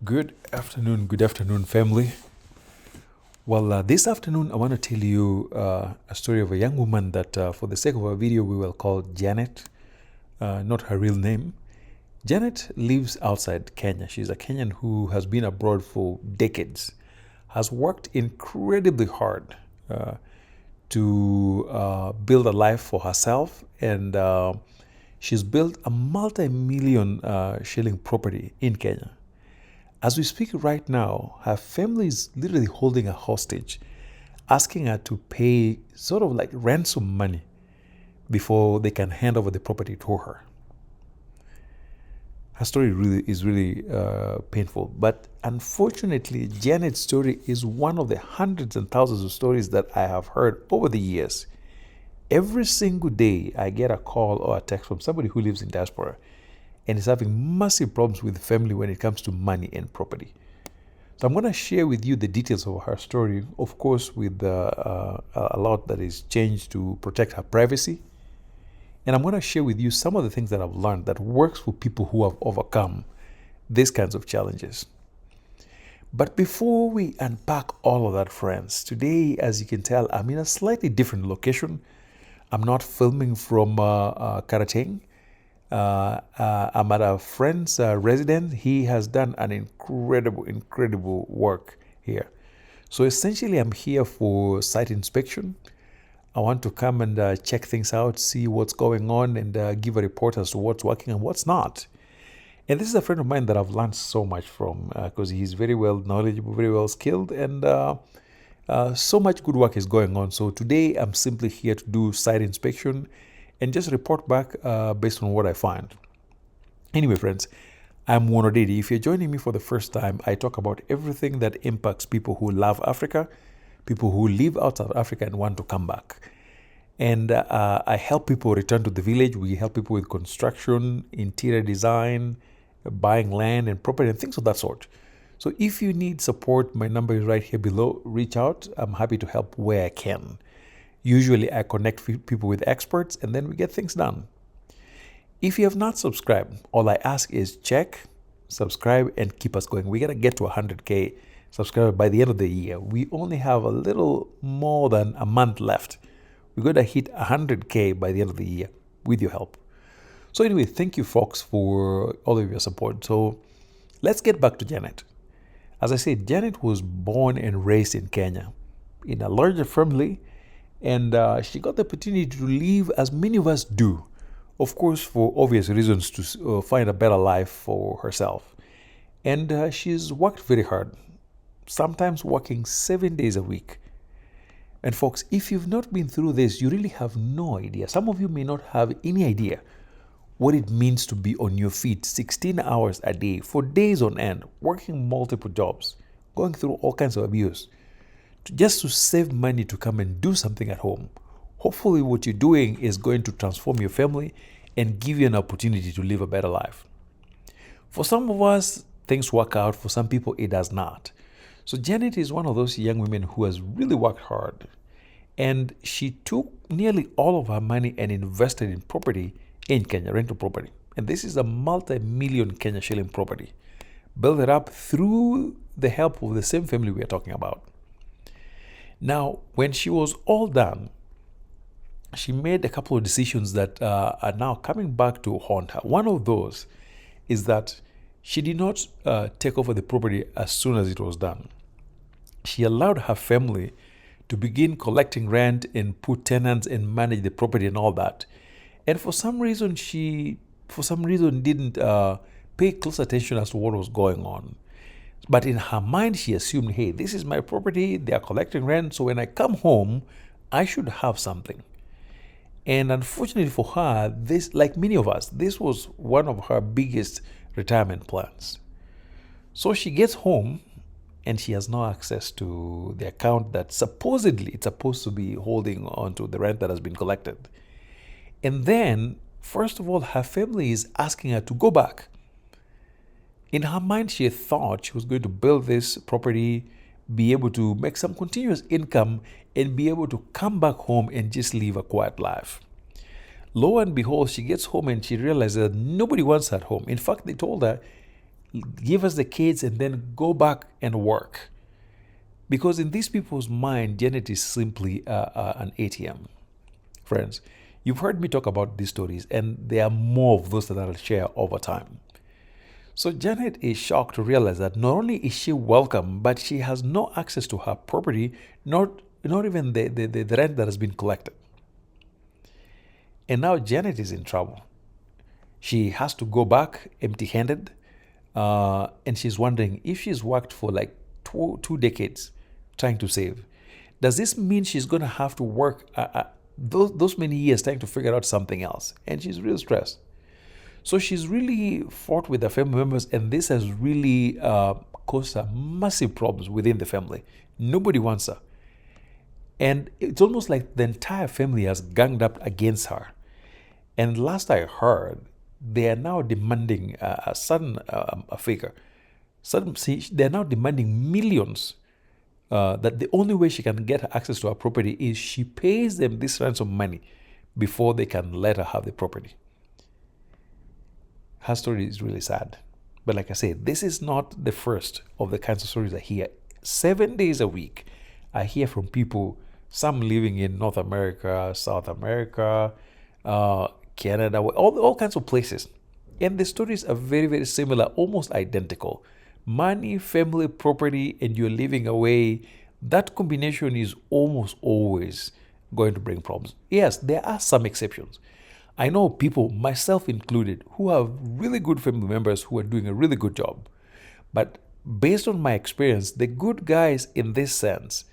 Good afternoon, family. Well, this afternoon I want to tell you a story of a young woman that, for the sake of our video, we will call Janet, not her real name. Janet lives outside Kenya. She's a Kenyan who has been abroad for decades, has worked incredibly hard to build a life for herself, and she's built a multi-million shilling property in Kenya. As we speak right now, her family is literally holding her hostage, asking her to pay sort of like ransom money before they can hand over the property to her. Her story is really painful, but unfortunately, Janet's story is one of the hundreds and thousands of stories that I have heard over the years. Every single day, I get a call or a text from somebody who lives in diaspora and is having massive problems with family when it comes to money and property. So I'm going to share with you the details of her story, of course, with a lot that is changed to protect her privacy. And I'm going to share with you some of the things that I've learned that works for people who have overcome these kinds of challenges. But before we unpack all of that, friends, today, as you can tell, I'm in a slightly different location. I'm not filming from Karateng. I'm at a friend's residence. He has done an incredible work here. So essentially, I'm here for site inspection. I want to come and check things out, see what's going on, and give a report as to what's working and what's not. And this is a friend of mine that I've learned so much from because he's very well knowledgeable, very well skilled, and so much good work is going on. So today, I'm simply here to do site inspection and just report back based on what I find. Anyway, friends, I'm Wonodedi. If you're joining me for the first time, I talk about everything that impacts people who love Africa, people who live outside Africa and want to come back. And I help people return to the village. We help people with construction, interior design, buying land and property and things of that sort. So if you need support, my number is right here below. Reach out. I'm happy to help where I can. Usually I connect people with experts and then we get things done. If you have not subscribed, all I ask is check, subscribe, and keep us going. We got to get to 100K subscribers by the end of the year. We only have a little more than a month left. We're going to hit 100K by the end of the year with your help. So anyway, thank you folks for all of your support. So let's get back to Janet. As I said, Janet was born and raised in Kenya in a larger family. And she got the opportunity to live as many of us do, of course, for obvious reasons, to find a better life for herself. And she's worked very hard, sometimes working 7 days a week. And folks, if you've not been through this, you really have no idea. Some of you may not have any idea what it means to be on your feet 16 hours a day for days on end, working multiple jobs, going through all kinds of abuse, just to save money to come and do something at home. Hopefully what you're doing is going to transform your family and give you an opportunity to live a better life. For some of us, things work out. For some people, it does not. So Janet is one of those young women who has really worked hard. And she took nearly all of her money and invested in property in Kenya, rental property. And this is a multi-million Kenya shilling property. Built it up through the help of the same family we are talking about. Now, when she was all done, she made a couple of decisions that are now coming back to haunt her. One of those is that she did not take over the property as soon as it was done. She allowed her family to begin collecting rent and put tenants and manage the property and all that. And for some reason, didn't pay close attention as to what was going on. But in her mind, she assumed, hey, this is my property, they are collecting rent, so when I come home, I should have something. And unfortunately for her, this, like many of us, this was one of her biggest retirement plans. So she gets home and she has no access to the account that supposedly it's supposed to be holding on to the rent that has been collected. And then, first of all, her family is asking her to go back. In her mind, she thought she was going to build this property, be able to make some continuous income, and be able to come back home and just live a quiet life. Lo and behold, she gets home and she realizes that nobody wants her at home. In fact, they told her, give us the kids, and then go back and work. Because in these people's mind, Janet is simply an ATM. Friends, you've heard me talk about these stories, and there are more of those that I'll share over time. So Janet is shocked to realize that not only is she welcome, but she has no access to her property, not even the rent that has been collected. And now Janet is in trouble. She has to go back empty-handed, and she's wondering if she's worked for like two decades trying to save. Does this mean she's going to have to work those many years trying to figure out something else? And she's real stressed. So she's really fought with her family members, and this has really caused her massive problems within the family. Nobody wants her. And it's almost like the entire family has ganged up against her. And last I heard, they are now demanding a sudden figure. They're now demanding millions. That the only way she can get access to her property is she pays them this ransom money before they can let her have the property. Her story is really sad. But like I said, this is not the first of the kinds of stories I hear. 7 days a week, I hear from people, some living in North America, South America, Canada, all kinds of places. And the stories are very, very similar, almost identical. Money, family, property, and you're living away. That combination is almost always going to bring problems. Yes, there are some exceptions. I know people, myself included, who have really good family members who are doing a really good job. But based on my experience, the good guys in this sense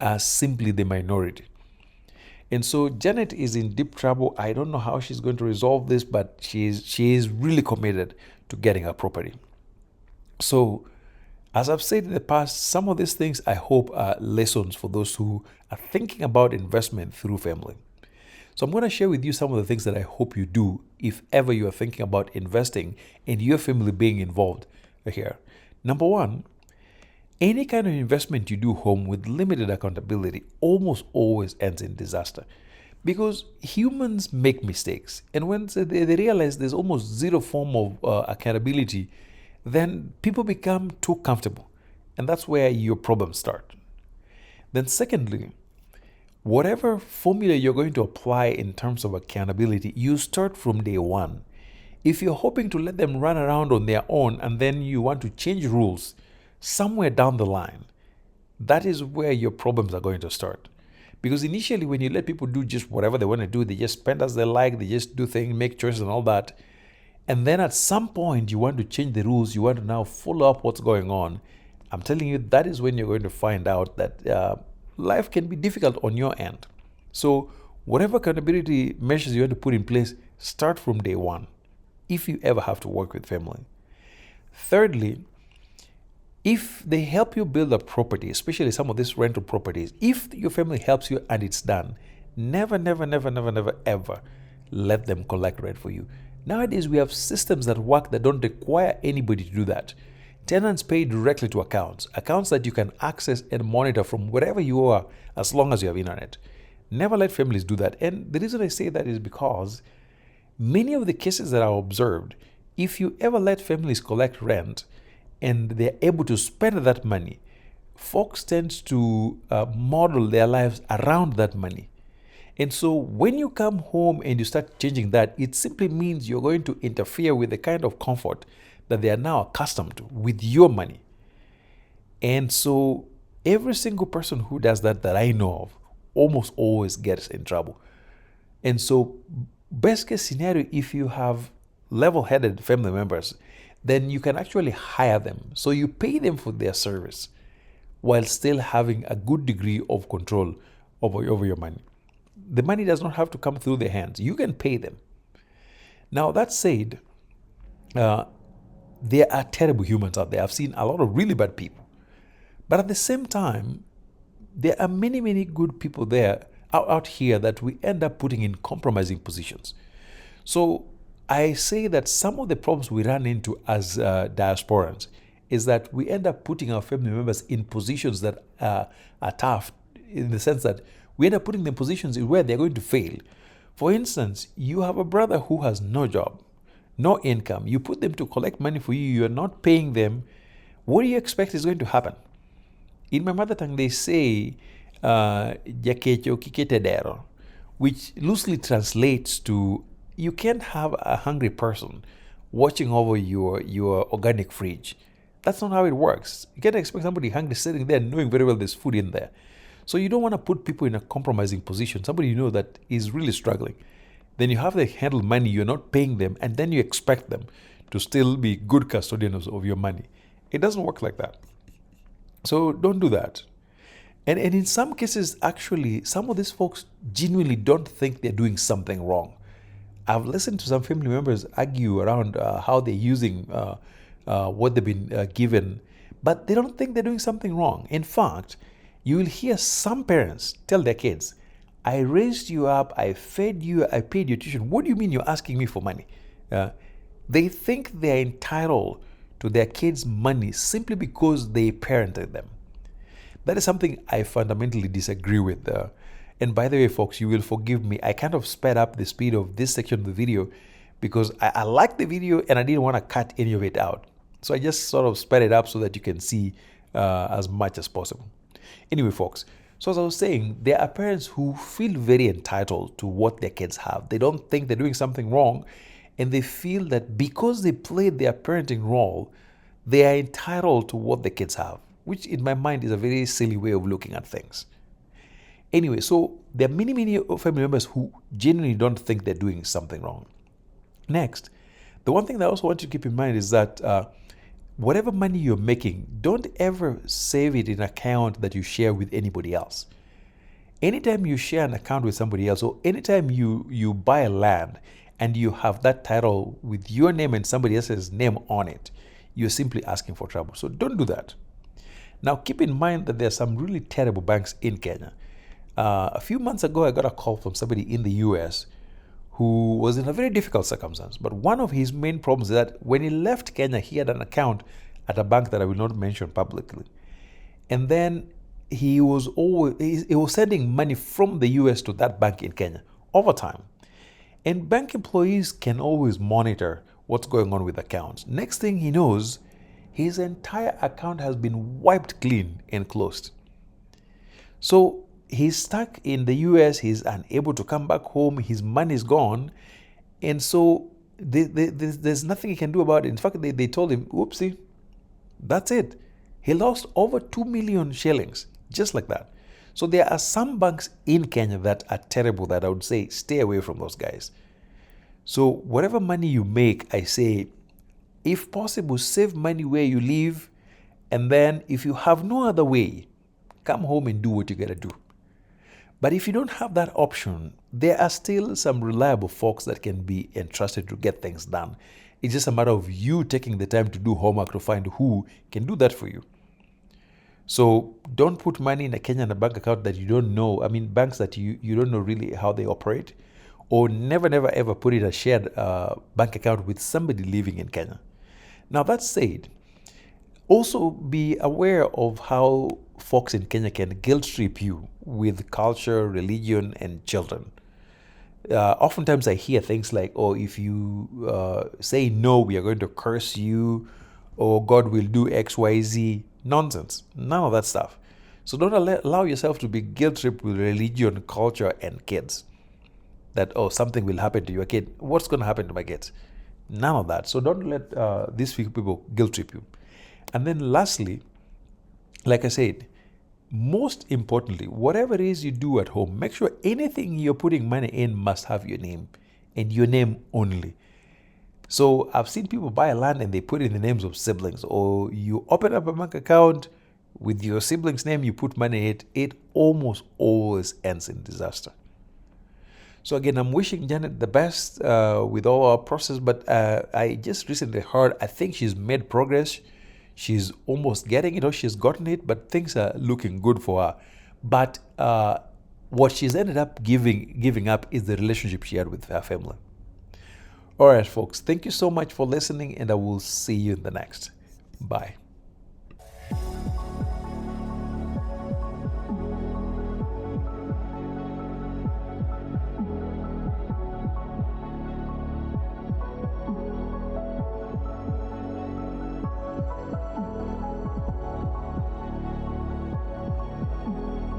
are simply the minority. And so Janet is in deep trouble. I don't know how she's going to resolve this, but she is really committed to getting her property. So, as I've said in the past, some of these things I hope are lessons for those who are thinking about investment through family. So I'm going to share with you some of the things that I hope you do if ever you are thinking about investing and your family being involved here. Number one, any kind of investment you do home with limited accountability almost always ends in disaster. Because humans make mistakes. And when they realize there's almost zero form of accountability, then people become too comfortable. And that's where your problems start. Then secondly, whatever formula you're going to apply in terms of accountability, you start from day one. If you're hoping to let them run around on their own and then you want to change rules somewhere down the line, that is where your problems are going to start. Because initially, when you let people do just whatever they want to do, they just spend as they like, they just do things, make choices and all that. And then at some point, you want to change the rules, you want to now follow up what's going on. I'm telling you, that is when you're going to find out that life can be difficult on your end. So whatever accountability measures you want to put in place, start from day one, if you ever have to work with family. Thirdly, if they help you build a property, especially some of these rental properties, if your family helps you and it's done, never, ever let them collect rent for you. Nowadays, we have systems that work that don't require anybody to do that. Tenants pay directly to accounts that you can access and monitor from wherever you are as long as you have internet. Never let families do that. And the reason I say that is because many of the cases that are observed, if you ever let families collect rent and they're able to spend that money, folks tend to model their lives around that money. And so when you come home and you start changing that, it simply means you're going to interfere with the kind of comfort that they are now accustomed to with your money. And so every single person who does that I know of almost always gets in trouble. And so best case scenario, if you have level-headed family members, then you can actually hire them. So you pay them for their service while still having a good degree of control over your money. The money does not have to come through their hands. You can pay them. Now, that said, there are terrible humans out there. I've seen a lot of really bad people. But at the same time, there are many, many good people there out here that we end up putting in compromising positions. So I say that some of the problems we run into as diasporans is that we end up putting our family members in positions that are tough, in the sense that we end up putting them in positions where they're going to fail. For instance, you have a brother who has no job, no income. You put them to collect money for you, you're not paying them. What do you expect is going to happen? In my mother tongue, they say, "Jakecho kikete dero," which loosely translates to, you can't have a hungry person watching over your organic fridge. That's not how it works. You can't expect somebody hungry sitting there knowing very well there's food in there. So you don't want to put people in a compromising position, somebody you know that is really struggling. Then you have to handle money, you're not paying them, and then you expect them to still be good custodians of your money. It doesn't work like that. So don't do that. And in some cases, actually, some of these folks genuinely don't think they're doing something wrong. I've listened to some family members argue around how they're using what they've been given, but they don't think they're doing something wrong. In fact, you will hear some parents tell their kids, "I raised you up, I fed you, I paid your tuition. What do you mean you're asking me for money?" They think they're entitled to their kids' money simply because they parented them. That is something I fundamentally disagree with. And by the way, folks, you will forgive me. I kind of sped up the speed of this section of the video because I liked the video and I didn't want to cut any of it out. So I just sort of sped it up so that you can see as much as possible. Anyway, folks, so as I was saying, there are parents who feel very entitled to what their kids have. They don't think they're doing something wrong, and they feel that because they played their parenting role, they are entitled to what the kids have, which in my mind is a very silly way of looking at things. Anyway, so there are many family members who genuinely don't think they're doing something wrong. Next, the one thing that I also want you to keep in mind is that whatever money you're making, don't ever save it in an account that you share with anybody else. Anytime you share an account with somebody else, or anytime you buy a land and you have that title with your name and somebody else's name on it, you're simply asking for trouble. So don't do that. Now, keep in mind that there are some really terrible banks in Kenya. A few months ago, I got a call from somebody in the US who was in a very difficult circumstance. But one of his main problems is that when he left Kenya, he had an account at a bank that I will not mention publicly. And then he was sending money from the US to that bank in Kenya over time. And bank employees can always monitor what's going on with accounts. Next thing he knows, his entire account has been wiped clean and closed. So he's stuck in the US, he's unable to come back home, his money is gone, and so there's nothing he can do about it. In fact, they told him, "Oopsie, that's it." He lost over 2 million shillings, just like that. So there are some banks in Kenya that are terrible, that I would say stay away from those guys. So whatever money you make, I say, if possible, save money where you live, and then if you have no other way, come home and do what you gotta do. But if you don't have that option, there are still some reliable folks that can be entrusted to get things done. It's just a matter of you taking the time to do homework to find who can do that for you. So don't put money in a Kenyan bank account that you don't know. I mean, banks that you don't know really how they operate. Or never ever put in a shared bank account with somebody living in Kenya. Now, that said, also be aware of how folks in Kenya can guilt trip you with culture, religion, and children. Oftentimes I hear things like, "Oh, if you say no, we are going to curse you," or "God will do X, Y, Z." Nonsense. None of that stuff. So don't allow yourself to be guilt tripped with religion, culture, and kids. That, "Oh, something will happen to your kid. What's going to happen to my kids?" None of that. So don't let these people guilt trip you. And then lastly, like I said, most importantly, whatever it is you do at home, make sure anything you're putting money in must have your name, and your name only. So I've seen people buy a land and they put in the names of siblings, or you open up a bank account with your sibling's name, you put money in it, it almost always ends in disaster. So again, I'm wishing Janet the best with all our process, but I just recently heard, I think she's made progress. She's almost getting it, or she's gotten it, but things are looking good for her. But what she's ended up giving up is the relationship she had with her family. All right, folks, thank you so much for listening, and I will see you in the next. Bye.